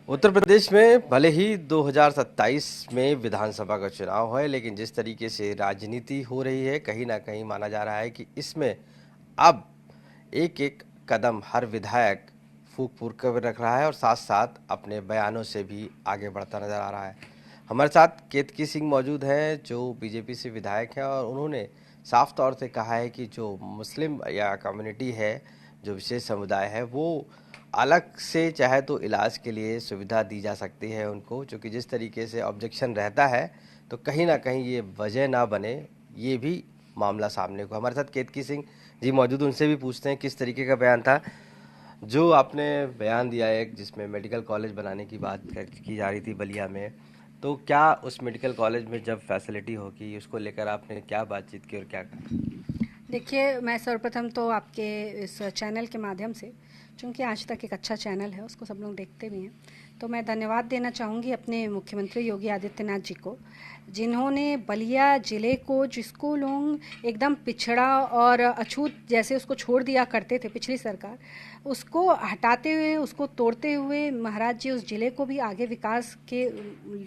उत्तर प्रदेश में भले ही 2027 में विधानसभा का चुनाव है, लेकिन जिस तरीके से राजनीति हो रही है, कहीं ना कहीं माना जा रहा है कि इसमें अब एक एक कदम हर विधायक फूंक फूंक कर रख रहा है और साथ साथ अपने बयानों से भी आगे बढ़ता नजर आ रहा है। हमारे साथ केतकी सिंह मौजूद हैं, जो बीजेपी से विधायक हैं, और उन्होंने साफ तौर से कहा है कि जो मुस्लिम या कम्युनिटी है, जो विशेष समुदाय है, वो अलग से चाहे तो इलाज के लिए सुविधा दी जा सकती है उनको, क्योंकि जिस तरीके से ऑब्जेक्शन रहता है तो कहीं ना कहीं ये वजह ना बने, ये भी मामला सामने को। हमारे साथ केतकी सिंह जी मौजूद, उनसे भी पूछते हैं किस तरीके का बयान था जो आपने बयान दिया है, जिसमें मेडिकल कॉलेज बनाने की बात की जा रही थी बलिया में। तो क्या उस मेडिकल कॉलेज में जब फैसिलिटी होगी उसको लेकर आपने क्या बातचीत की और क्या कहा? देखिए, मैं सर्वप्रथम तो आपके इस चैनल के माध्यम से, चूँकि आज तक एक अच्छा चैनल है, उसको सब लोग देखते भी हैं, तो मैं धन्यवाद देना चाहूँगी अपने मुख्यमंत्री योगी आदित्यनाथ जी को, जिन्होंने बलिया ज़िले को, जिसको लोग एकदम पिछड़ा और अछूत जैसे उसको छोड़ दिया करते थे पिछली सरकार, उसको हटाते हुए, उसको तोड़ते हुए महाराज जी उस ज़िले को भी आगे विकास के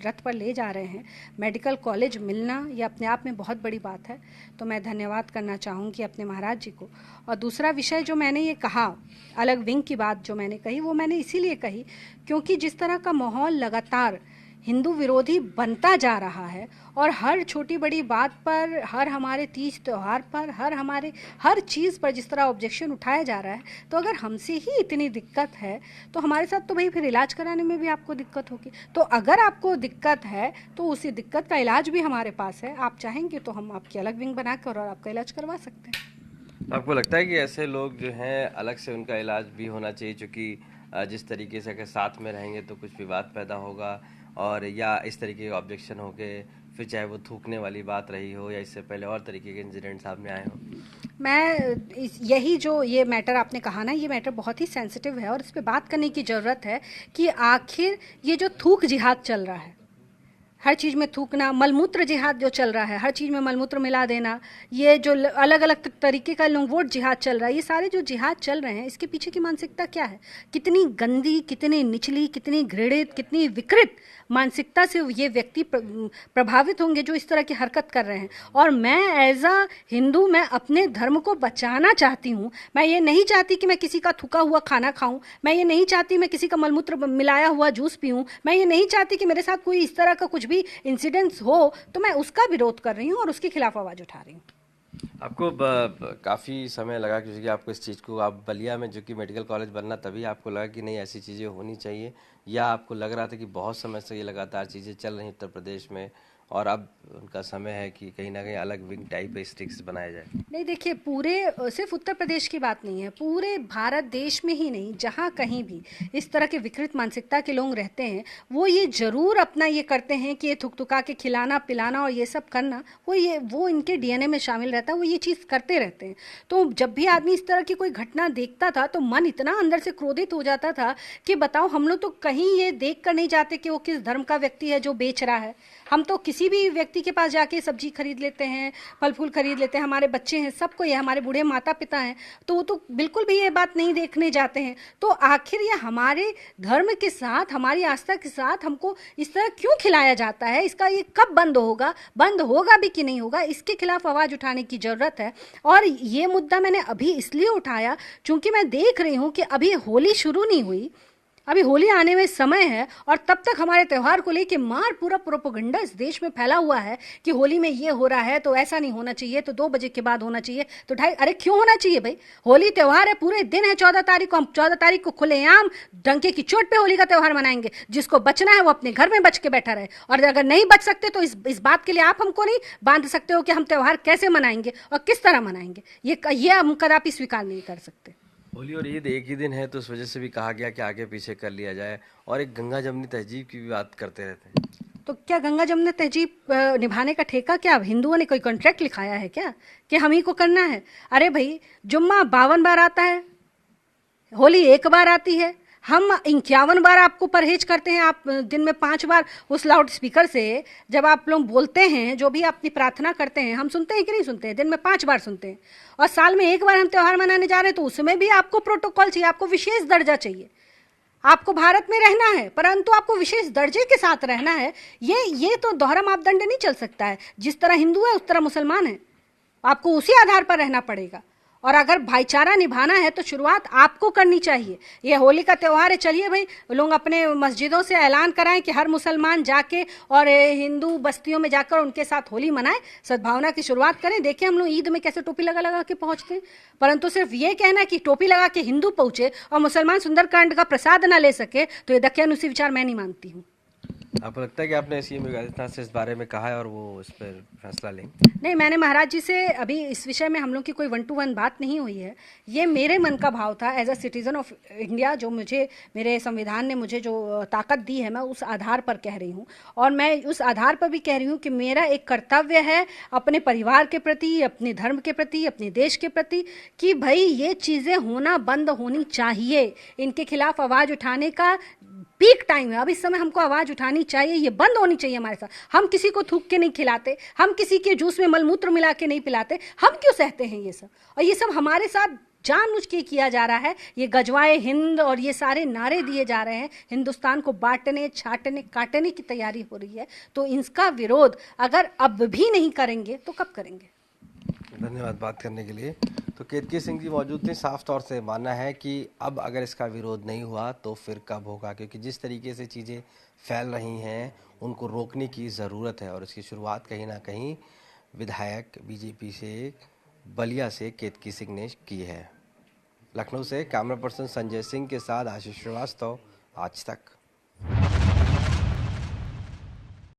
रथ पर ले जा रहे हैं। मेडिकल कॉलेज मिलना ये अपने आप में बहुत बड़ी बात है, तो मैं धन्यवाद करना चाहूँगी अपने महाराज जी को। और दूसरा विषय जो मैंने ये कहा, अलग विंग की बात जो मैंने कही, वो मैंने इसीलिए कही क्योंकि जिस तरह का माहौल लगातार हिंदू विरोधी बनता जा रहा है और हर छोटी बड़ी बात पर, हर हमारे तीज त्यौहार पर, हर चीज़ पर जिस तरह ऑब्जेक्शन उठाया जा रहा है, तो अगर हमसे ही इतनी दिक्कत है तो हमारे साथ तो भाई फिर इलाज कराने में भी आपको दिक्कत होगी। तो अगर आपको दिक्कत है तो उसी दिक्कत का इलाज भी हमारे पास है। आप चाहेंगे तो हम आपकी अलग विंग बनाकर और आपका इलाज करवा सकते हैं। तो आपको लगता है कि ऐसे लोग जो हैं अलग से उनका इलाज भी होना चाहिए, क्योंकि जिस तरीके से अगर साथ में रहेंगे तो कुछ विवाद पैदा होगा, और या इस तरीके के ऑब्जेक्शन हो गए, फिर चाहे वो थूकने वाली बात रही हो या इससे पहले और तरीके के इंसिडेंट सामने आए हो? यही जो ये मैटर आपने कहा ना, ये मैटर बहुत ही सेंसिटिव है और इस पे बात करने की ज़रूरत है कि आखिर ये जो थूक जिहाद चल रहा है, हर चीज़ में थूकना, मलमूत्र जिहाद जो चल रहा है, हर चीज़ में मलमूत्र मिला देना, ये जो अलग अलग तरीके का लंगोट जिहाद चल रहा है, ये सारे जो जिहाद चल रहे हैं, इसके पीछे की मानसिकता क्या है? कितनी गंदी, कितनी निचली, कितनी घृणित, कितनी विकृत मानसिकता से ये व्यक्ति प्रभावित होंगे जो इस तरह की हरकत कर रहे हैं। और मैं एज अ हिंदू, मैं अपने धर्म को बचाना चाहती हूँ। मैं ये नहीं चाहती कि मैं किसी का थूका हुआ खाना खाऊं, मैं ये नहीं चाहती मैं किसी का मलमूत्र मिलाया हुआ जूस पीऊं, मैं ये नहीं चाहती कि मेरे साथ कोई इस तरह का कुछ भी इंसिडेंट्स हो, तो मैं उसका विरोध कर रही हूँ और उसके खिलाफ आवाज़ उठा रही हूँ। आपको काफ़ी समय लगा, क्योंकि आपको इस चीज़ को, आप बलिया में जो कि मेडिकल कॉलेज बनना, तभी आपको लगा कि नहीं ऐसी चीज़ें होनी चाहिए, या आपको लग रहा था कि बहुत समय से ये लगातार चीज़ें चल रही उत्तर प्रदेश में और अब उनका समय है कि कहीं ना कहीं अलग विंग टाइप स्टिक्स बनाया जाए? नहीं, देखिए, पूरे सिर्फ उत्तर प्रदेश की बात नहीं है, पूरे भारत देश में ही नहीं, जहाँ कहीं भी इस तरह के विकृत मानसिकता के लोग रहते हैं, वो ये जरूर अपना ये करते हैं कि ये थुकथुका के खिलाना पिलाना और ये सब करना, वो इनके डीएनए में शामिल रहता है, वो ये चीज़ करते रहते हैं। तो जब भी आदमी इस तरह की कोई घटना देखता था तो मन इतना अंदर से क्रोधित हो जाता था कि बताओ, हम लोग तो कहीं ये देख कर नहीं जाते कि वो किस धर्म का व्यक्ति है जो बेच रहा है। हम तो किसी भी व्यक्ति के पास जाके सब्जी खरीद लेते हैं, फल फूल खरीद लेते हैं, हमारे बच्चे हैं, सबको, ये हमारे बूढ़े माता पिता हैं, तो वो तो बिल्कुल भी ये बात नहीं देखने जाते हैं। तो आखिर ये हमारे धर्म के साथ, हमारी आस्था के साथ हमको इस तरह क्यों खिलाया जाता है? इसका ये कब बंद होगा भी कि नहीं होगा, इसके खिलाफ आवाज़ उठाने की ज़रूरत है। और ये मुद्दा मैंने अभी इसलिए उठाया क्योंकि मैं देख रही हूँ कि अभी होली शुरू नहीं हुई, अभी होली आने में समय है, और तब तक हमारे त्यौहार को लेके पूरा प्रोपेगेंडा इस देश में फैला हुआ है कि होली में ये हो रहा है तो ऐसा नहीं होना चाहिए, तो 2 बजे के बाद होना चाहिए, तो अरे क्यों होना चाहिए भाई? होली त्यौहार है, पूरे दिन है 14 तारीख को, हम 14 तारीख को खुलेआम डंके की चोट पे होली का त्यौहार मनाएंगे। जिसको बचना है वो अपने घर में बच के बैठा रहे, और अगर नहीं बच सकते तो इस बात के लिए आप हमको नहीं बांध सकते हो कि हम त्यौहार कैसे मनाएंगे और किस तरह मनाएंगे। ये हम कदापि स्वीकार नहीं कर सकते। होली और ईद एक ही दिन है, तो उस वजह से भी कहा गया कि आगे पीछे कर लिया जाए, और एक गंगा जमनी तहजीब की भी बात करते रहते हैं। तो क्या गंगा जमुना तहजीब निभाने का ठेका क्या हिंदुओं ने कोई कॉन्ट्रैक्ट लिखाया है क्या कि हम ही को करना है? अरे भाई, जुम्मा 52 बार आता है, होली 1 बार आती है, हम 51 बार आपको परहेज करते हैं। आप दिन में 5 बार उस लाउड स्पीकर से जब आप लोग बोलते हैं, जो भी अपनी प्रार्थना करते हैं, हम सुनते हैं कि नहीं सुनते हैं? दिन में 5 बार सुनते हैं। और साल में 1 बार हम त्यौहार मनाने जा रहे हैं, तो उसमें भी आपको प्रोटोकॉल चाहिए, आपको विशेष दर्जा चाहिए। आपको भारत में रहना है, परंतु आपको विशेष दर्जे के साथ रहना है। ये तो दोहरा मापदंड नहीं चल सकता है। जिस तरह हिंदू है उस तरह मुसलमान है, आपको उसी आधार पर रहना पड़ेगा। और अगर भाईचारा निभाना है तो शुरुआत आपको करनी चाहिए। ये होली का त्यौहार है, चलिए भाई लोग अपने मस्जिदों से ऐलान कराएं कि हर मुसलमान जाके और हिंदू बस्तियों में जाकर उनके साथ होली मनाए, सद्भावना की शुरुआत करें। देखिए हम लोग ईद में कैसे टोपी लगा लगा के पहुंचते हैं, परंतु सिर्फ ये कहना कि टोपी लगा के हिंदू पहुंचे और मुसलमान सुंदरकांड का प्रसाद ना ले सके, तो ये दकियानुसी विचार मैं नहीं मानती हूँ। आपको लगता है कि आपने सीएम योगी आदित्यनाथ से इस बारे में कहा है और वो इस पर फैसला लेंगे? नहीं, मैंने महाराज जी से अभी इस विषय में हम लोग की कोई 1 to 1 बात नहीं हुई है। ये मेरे मन का भाव था as a citizen of India, जो मुझे मेरे संविधान ने मुझे जो ताकत दी है, मैं उस आधार पर कह रही हूँ। और मैं उस आधार पर भी कह रही हूँ कि मेरा एक कर्तव्य है अपने परिवार के प्रति, अपने धर्म के प्रति, अपने देश के प्रति, कि भाई ये चीज़ें होना बंद होनी चाहिए। इनके खिलाफ आवाज़ उठाने का पीक टाइम है। अब इस समय हमको आवाज उठानी चाहिए, ये बंद होनी चाहिए हमारे साथ। हम किसी को थूक के नहीं खिलाते, हम किसी के जूस में मलमूत्र मिला के नहीं पिलाते, हम क्यों सहते हैं ये सब? और ये सब हमारे साथ जानबूझ के किया जा रहा है। ये गजवाए हिंद और ये सारे नारे दिए जा रहे हैं, हिंदुस्तान को बांटने, छाटने, काटने की तैयारी हो रही है। तो इसका विरोध अगर अब भी नहीं करेंगे तो कब करेंगे? धन्यवाद बात करने के लिए। तो केतकी सिंह जी मौजूद थे। साफ तौर से मानना है कि अब अगर इसका विरोध नहीं हुआ तो फिर कब होगा, क्योंकि जिस तरीके से चीज़ें फैल रही हैं उनको रोकने की ज़रूरत है और इसकी शुरुआत कहीं ना कहीं विधायक बीजेपी से बलिया से केतकी सिंह ने की है। लखनऊ से कैमरा पर्सन संजय सिंह के साथ आशीष श्रीवास्तव, आज तक।